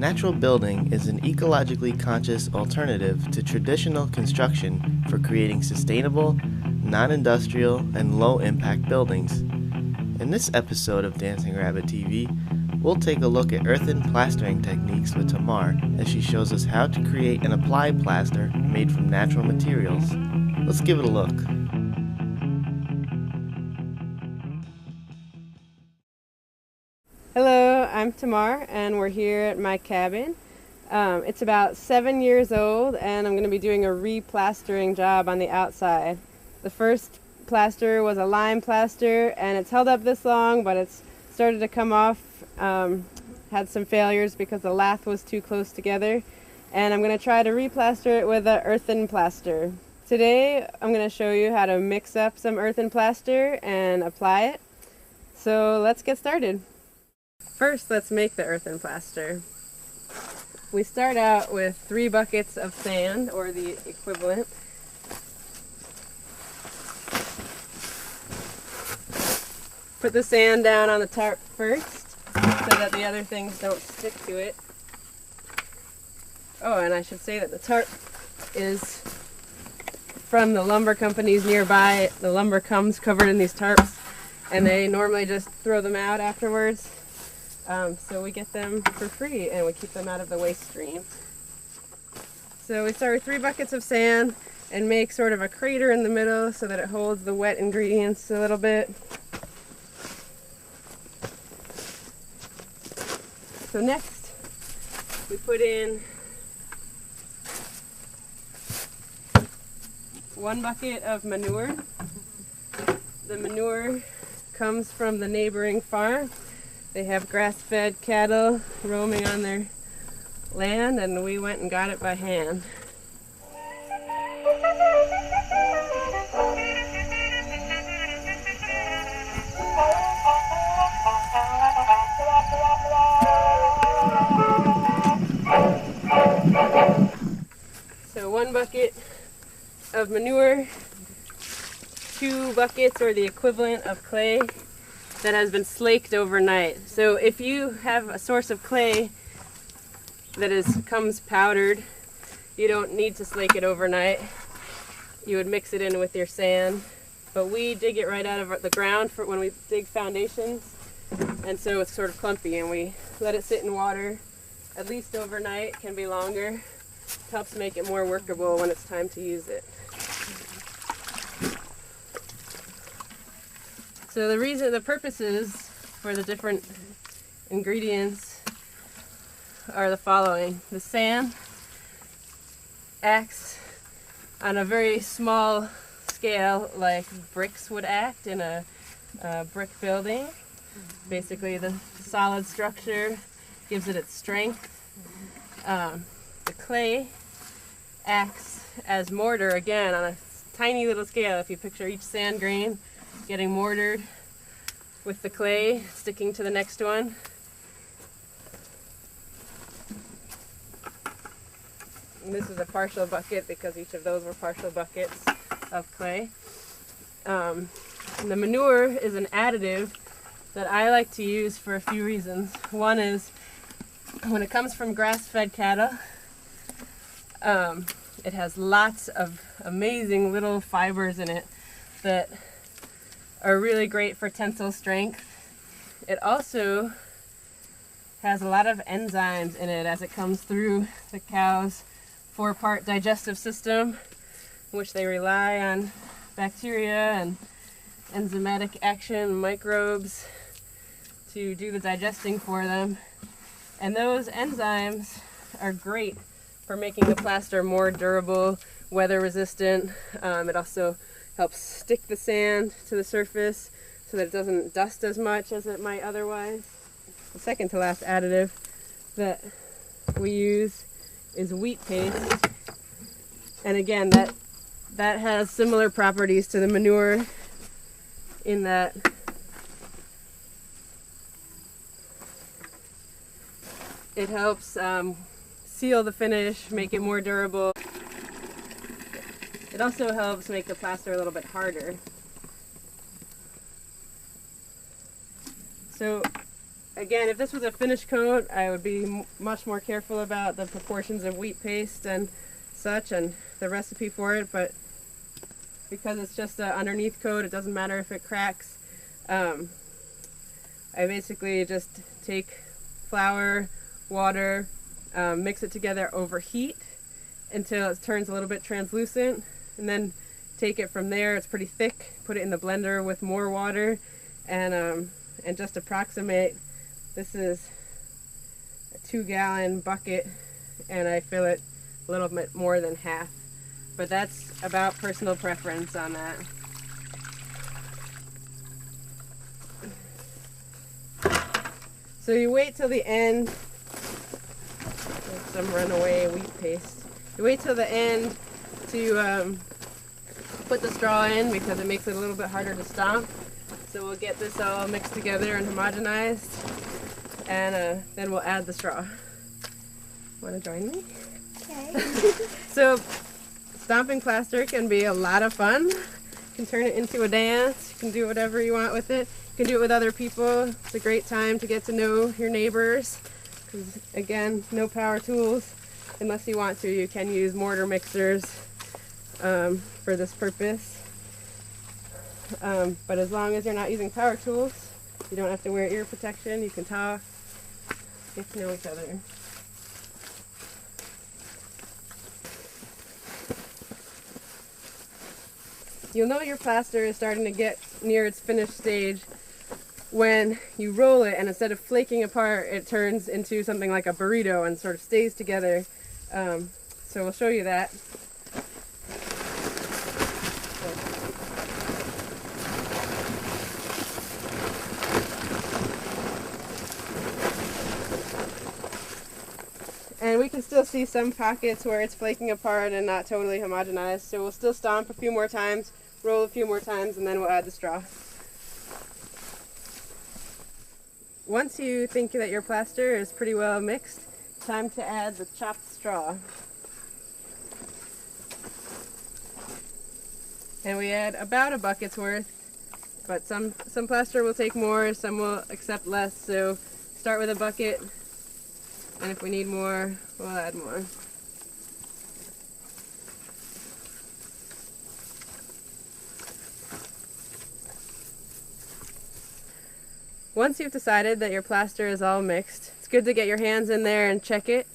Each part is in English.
Natural building is an ecologically conscious alternative to traditional construction for creating sustainable, non-industrial, and low-impact buildings. In this episode of Dancing Rabbit TV, we'll take a look at earthen plastering techniques with Tamar as she shows us how to create and apply plaster made from natural materials. Let's give it a look. Hello, I'm Tamar, and we're here at my cabin. It's about 7 years old, and I'm going to be doing a replastering job on the outside. The first plaster was a lime plaster, and it's held up this long, but it's started to come off. Had some failures because the lath was too close together, and I'm going to try to replaster it with an earthen plaster. Today, I'm going to show you how to mix up some earthen plaster and apply it. So let's get started. First, let's make the earthen plaster. We start out with 3 buckets of sand, or the equivalent. Put the sand down on the tarp first, so that the other things don't stick to it. Oh, and I should say that the tarp is from the lumber companies nearby. The lumber comes covered in these tarps, and they normally just throw them out afterwards. So we get them for free, and we keep them out of the waste stream. So we start with 3 buckets of sand and make sort of a crater in the middle so that it holds the wet ingredients a little bit. So next, we put in 1 bucket of manure. The manure comes from the neighboring farm. They have grass-fed cattle roaming on their land, and we went and got it by hand. So 1 bucket of manure, 2 buckets or the equivalent of clay that has been slaked overnight. So if you have a source of clay that comes powdered, you don't need to slake it overnight. You would mix it in with your sand. But we dig it right out of the ground for when we dig foundations, and so it's sort of clumpy, and we let it sit in water at least overnight. Can be longer. It helps make it more workable when it's time to use it. So the purposes for the different ingredients are the following. The sand acts on a very small scale like bricks would act in a brick building. Basically, the solid structure gives it its strength. The clay acts as mortar, again, on a tiny little scale. If you picture each sand grain getting mortared with the clay sticking to the next one. And this is a partial bucket because each of those were partial buckets of clay. And the manure is an additive that I like to use for a few reasons. One is when it comes from grass-fed cattle, it has lots of amazing little fibers in it that are really great for tensile strength. It also has a lot of enzymes in it as it comes through the cow's 4-part digestive system, in which they rely on bacteria and enzymatic action, microbes, to do the digesting for them. And those enzymes are great for making the plaster more durable, weather resistant. It also helps stick the sand to the surface so that it doesn't dust as much as it might otherwise. The second to last additive that we use is wheat paste. And again, that has similar properties to the manure in that it helps seal the finish, make it more durable. It also helps make the plaster a little bit harder. So again, if this was a finished coat, I would be much more careful about the proportions of wheat paste and such and the recipe for it, but because it's just an underneath coat, it doesn't matter if it cracks. I basically just take flour, water, mix it together over heat until it turns a little bit translucent, and then take it from there. It's pretty thick. Put it in the blender with more water, and just approximate. This is a 2-gallon bucket, and I fill it a little bit more than half. But that's about personal preference on that. So you wait till the end. There's some runaway wheat paste. You wait till the end to put the straw in because it makes it a little bit harder to stomp. So we'll get this all mixed together and homogenized, and then we'll add the straw. Want to join me? Okay. So stomping plaster can be a lot of fun. You can turn it into a dance. You can do whatever you want with it. You can do it with other people. It's a great time to get to know your neighbors. Because again, no power tools unless you want to. You can use mortar mixers for this purpose. But as long as you're not using power tools, you don't have to wear ear protection. You can talk, get to know each other. You'll know your plaster is starting to get near its finished stage when you roll it, and instead of flaking apart, it turns into something like a burrito and sort of stays together. So we'll show you that. And we can still see some pockets where it's flaking apart and not totally homogenized. So we'll still stomp a few more times, roll a few more times, and then we'll add the straw. Once you think that your plaster is pretty well mixed, time to add the chopped straw. And we add about a bucket's worth, but some plaster will take more, some will accept less. So start with a bucket, and if we need more, we'll add more. Once you've decided that your plaster is all mixed, it's good to get your hands in there and check it.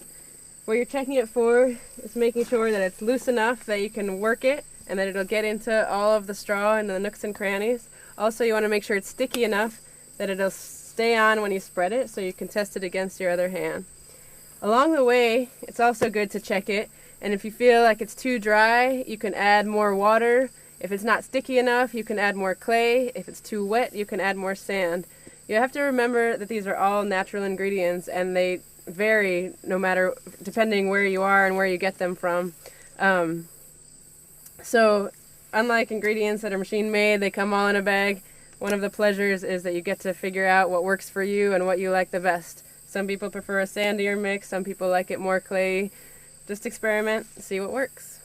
What you're checking it for is making sure that it's loose enough that you can work it and that it'll get into all of the straw and the nooks and crannies. Also, you want to make sure it's sticky enough that it'll stay on when you spread it, so you can test it against your other hand. Along the way, it's also good to check it, and if you feel like it's too dry, you can add more water. If it's not sticky enough, you can add more clay. If it's too wet, you can add more sand. You have to remember that these are all natural ingredients, and they vary depending where you are and where you get them from. So unlike ingredients that are machine made, they come all in a bag. One of the pleasures is that you get to figure out what works for you and what you like the best. Some people prefer a sandier mix, some people like it more clay. Just experiment, see what works.